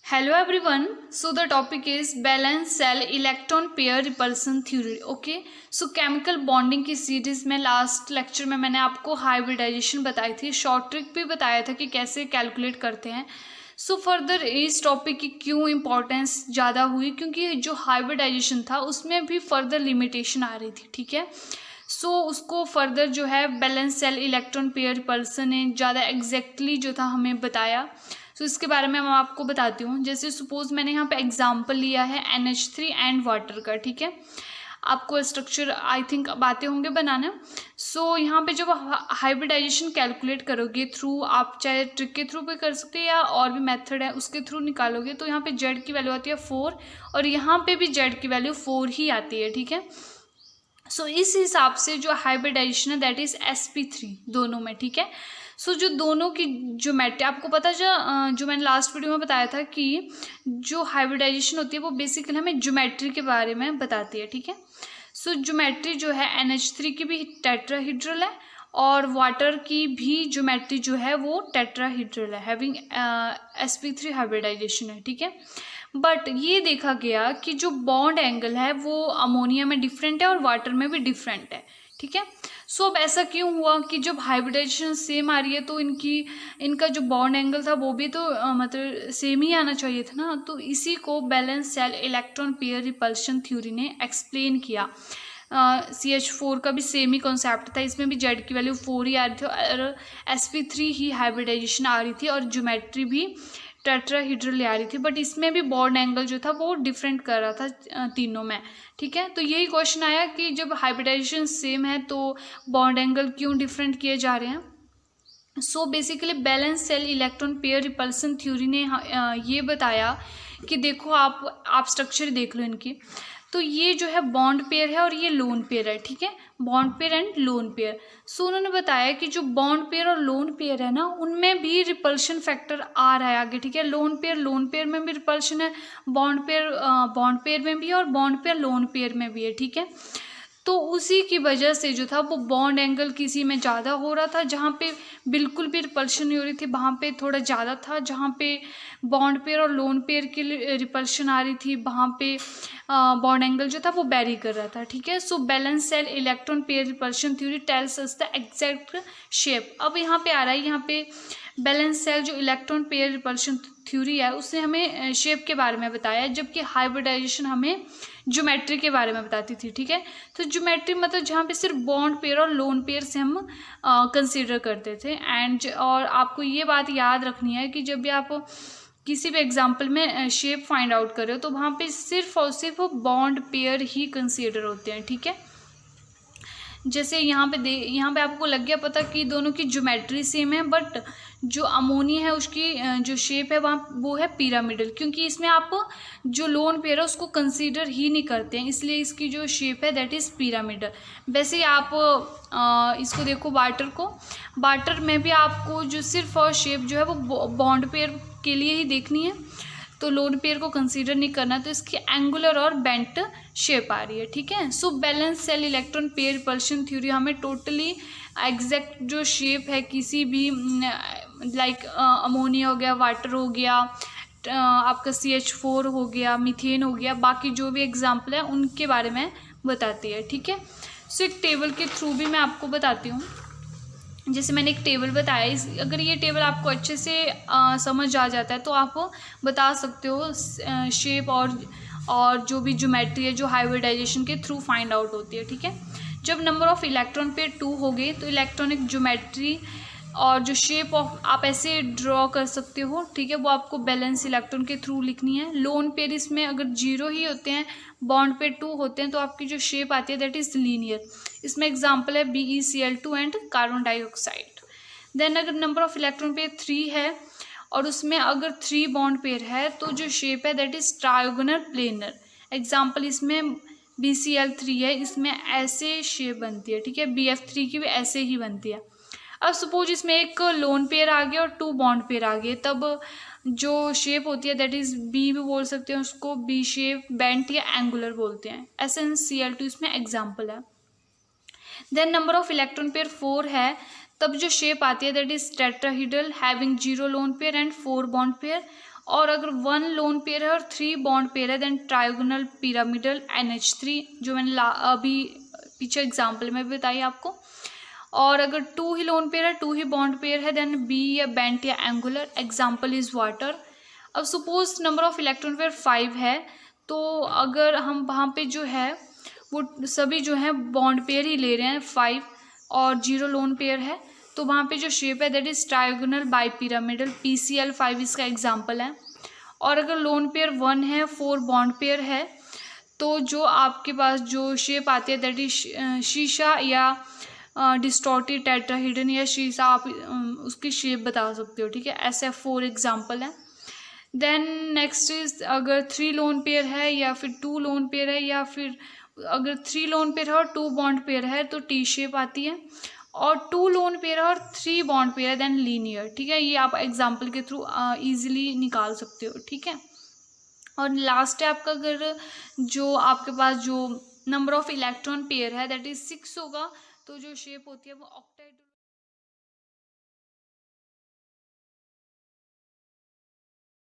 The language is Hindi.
Hello everyone. So the topic is balance cell electron pair repulsion theory. Okay. So chemical bonding की सीरीज में लास्ट लेक्चर में मैंने आपको हाइब्रिडाइजेशन बताई थी, शॉर्ट ट्रिक भी बताया था कि कैसे कैलकुलेट करते हैं. सो फर्दर इस टॉपिक की क्यों इम्पोर्टेंस ज़्यादा हुई, क्योंकि जो हाइब्रिडाइजेशन था उसमें भी फर्दर लिमिटेशन आ रही थी. ठीक है. सो उसको फर्दर जो है balance cell electron pair repulsion ने ज़्यादा एग्जैक्टली जो था हमें बताया. सो इसके बारे में मैं आपको बताती हूँ. जैसे सपोज मैंने यहाँ पे एग्जांपल लिया है NH3 एंड वाटर का. ठीक है. आपको स्ट्रक्चर आई थिंक बातें होंगे बनाना. सो यहाँ पे जब हाइब्रिडाइजेशन कैलकुलेट करोगे थ्रू, आप चाहे ट्रिक के थ्रू भी कर सकते हैं या और भी मेथड है उसके थ्रू निकालोगे, तो यहाँ पे जेड की वैल्यू आती है 4 और यहाँ पे भी जेड की वैल्यू 4 ही आती है. ठीक है. सो इस हिसाब से जो हाइब्रिडाइजेशन है दैट इज sp3 दोनों में. ठीक है. सो जो दोनों की ज्योमेट्री आपको पता जो मैंने लास्ट वीडियो में बताया था कि जो हाइब्रिडाइजेशन होती है वो बेसिकली हमें ज्योमेट्री के बारे में बताती है. ठीक है. सो ज्योमेट्री जो है NH3 की भी टेट्राहीड्रल है और वाटर की भी ज्योमेट्री जो है वो टेट्राहीड्रल है, हैविंग sp3 हाइब्रिडाइजेशन है. ठीक है. बट ये देखा गया कि जो बॉन्ड एंगल है वो अमोनिया में डिफरेंट है और वाटर में भी डिफरेंट है. ठीक है. सो अब ऐसा क्यों हुआ कि जब हाइब्रिडाइजेशन सेम आ रही है तो इनका जो बॉन्ड एंगल था वो भी तो मतलब सेम ही आना चाहिए था ना. तो इसी को balance cell electron pair repulsion theory ने एक्सप्लेन किया. CH4 का भी सेम ही कॉन्सेप्ट था, इसमें भी जेड की वैल्यू 4 ही आ रही थी और sp3 ही हाइब्रिडाइजेशन आ रही थी और ज्योमेट्री भी टेट्राहीड्रल ले आ रही थी. बट इसमें भी बॉन्ड एंगल जो था वो डिफरेंट कर रहा था तीनों में. ठीक है. तो यही क्वेश्चन आया कि जब हाइब्रिडाइजेशन सेम है तो बॉन्ड एंगल क्यों डिफरेंट किए जा रहे हैं. So basically balance cell electron pair repulsion theory ने ये बताया कि देखो आप स्ट्रक्चर देख लो इनकी. तो ये जो है बॉन्ड पेयर है और ये लोन पेयर है. ठीक है. Bond pair and loan pair. So उन्होंने बताया कि जो बॉन्ड पेयर और लोन पेयर है ना उनमें भी रिपल्शन फैक्टर आ रहा है आगे. ठीक है. लोन पेयर में भी रिपल्शन है, बॉन्ड पेयर में भी और बॉन्ड पेयर लोन पेयर में भी है. ठीक है. तो उसी की वजह से जो था वो बॉन्ड एंगल किसी में ज़्यादा हो रहा था, जहाँ पे बिल्कुल भी रिपल्शन नहीं हो रही थी वहाँ पे थोड़ा ज़्यादा था, जहाँ पे बॉन्ड पेयर और लोन पेयर के लिए रिपल्शन आ रही थी वहाँ पे बॉन्ड एंगल जो था वो वेरी कर रहा था. ठीक है. So balance cell electron pair repulsion theory tells us the exact shape. अब यहाँ पे आ रहा है, यहाँ पे बैलेंस सेल जो इलेक्ट्रॉन पेयर रिपल्शन थ्योरी है उसने हमें शेप के बारे में बताया, जबकि हाइब्रिडाइजेशन हमें ज्योमेट्री के बारे में बताती थी. ठीक है. तो ज्योमेट्री मतलब जहाँ पे सिर्फ बॉन्ड पेयर और लोन पेयर से हम कंसीडर करते थे. एंड और आपको ये बात याद रखनी है कि जब भी आप किसी भी एग्जाम्पल में शेप फाइंड आउट कर रहे हो तो वहाँ पे सिर्फ और सिर्फ बॉन्ड पेयर ही कंसीडर होते हैं. ठीक है. जैसे यहाँ पे आपको लग गया पता कि दोनों की ज्योमेट्री सेम है, बट जो अमोनिया है उसकी जो शेप है वहाँ वो है पिरामिडल, क्योंकि इसमें आप जो लोन पेयर है उसको कंसीडर ही नहीं करते हैं, इसलिए इसकी जो शेप है दैट इज़ पिरामिडल. वैसे ही आप इसको देखो वाटर में भी आपको जो सिर्फ और शेप जो है वो बॉन्ड पेयर के लिए ही देखनी है, तो लोन पेयर को कंसीडर नहीं करना, तो इसकी एंगुलर और बेंट शेप आ रही है. ठीक है. So balance cell electron pair repulsion theory हमें टोटली एग्जैक्ट जो शेप है किसी भी लाइक अमोनिया हो गया, वाटर हो गया, आपका CH4 हो गया, मीथेन हो गया, बाकी जो भी एग्जाम्पल है उनके बारे में बताती है. ठीक है. सो एक टेबल के थ्रू भी मैं आपको बताती हूँ. जैसे मैंने एक टेबल बताया, अगर ये टेबल आपको अच्छे से समझ आ जाता है तो आप बता सकते हो शेप और जो भी ज्योमेट्री है जो हाइब्रिडाइजेशन के थ्रू फाइंड आउट होती है. ठीक है. जब नंबर ऑफ इलेक्ट्रॉन पेयर 2 हो गए तो इलेक्ट्रॉनिक ज्योमेट्री और जो शेप ऑफ आप ऐसे ड्रॉ कर सकते हो. ठीक है. वो आपको बैलेंस इलेक्ट्रॉन के थ्रू लिखनी है. लोन पेयर इसमें अगर 0 ही होते हैं, बॉन्ड पेयर 2 होते हैं, तो आपकी जो शेप आती है दैट इज़ लीनियर. इसमें एग्जाम्पल है BeCl2 and carbon dioxide. Then अगर नंबर ऑफ इलेक्ट्रॉन पेयर 3 है और उसमें अगर 3 बॉन्ड पेयर है तो जो शेप है दैट इज़ ट्रायोगोनल प्लेनर. एग्जाम्पल इसमें BeCl3 है, इसमें ऐसे शेप बनती है. ठीक है. BF3 की भी ऐसे ही बनती है. अब सपोज इसमें एक लोन पेयर आ गया और 2 बॉन्ड पेयर आ गए, तब जो शेप होती है दैट इज़ बी भी बोल सकते हैं उसको, बी शेप, बेंट या एंगुलर बोलते हैं. SnCl2 इसमें एग्जाम्पल है. Then number of electron pair 4 है, तब जो शेप आती है that is tetrahedral having 0 lone pair and 4 bond pair. और अगर 1 लोन पेयर है और 3 बॉन्ड पेयर है देन ट्रायगोनल पिरामिडल NH3, जो मैंने अभी पीछे एग्जाम्पल में भी बताई आपको। और अगर 2 ही लोन पेयर है, 2 ही बॉन्ड पेयर है देन बी या बेंट या एंगुलर, एग्जाम्पल इज वाटर। अब suppose number of electron pair 5 है, तो अगर हम वहाँ पे जो है वो सभी जो है बॉन्ड पेयर ही ले रहे हैं 5 और 0 लोन पेयर है, तो वहाँ पे जो शेप है that is trigonal bipyramidal, PCl5 इसका एग्जाम्पल है। और अगर लोन पेयर 1 है, 4 बॉन्ड पेयर है, तो जो आपके पास जो शेप आती है दैट इज शीशा या डिस्टॉर्टेड टेट्राहेड्रन या शीशा, आप उसकी शेप बता सकते हो, ठीक है। ऐसे 4 एग्जाम्पल है। देन नेक्स्ट इज अगर 3 लोन पेयर है या फिर 2 लोन पेयर है, या फिर अगर 3 लोन पेयर है और 2 बॉन्ड पेयर है तो टी शेप आती है, और 2 लोन पेयर है और 3 बॉन्ड पेयर है देन लीनियर, ठीक है। ये आप एग्जाम्पल के थ्रू इजीली निकाल सकते हो, ठीक है। और लास्ट है आपका, अगर जो आपके पास जो नंबर ऑफ इलेक्ट्रॉन पेयर है दैट इज 6 होगा, तो जो शेप होती है वो ऑक्टाइड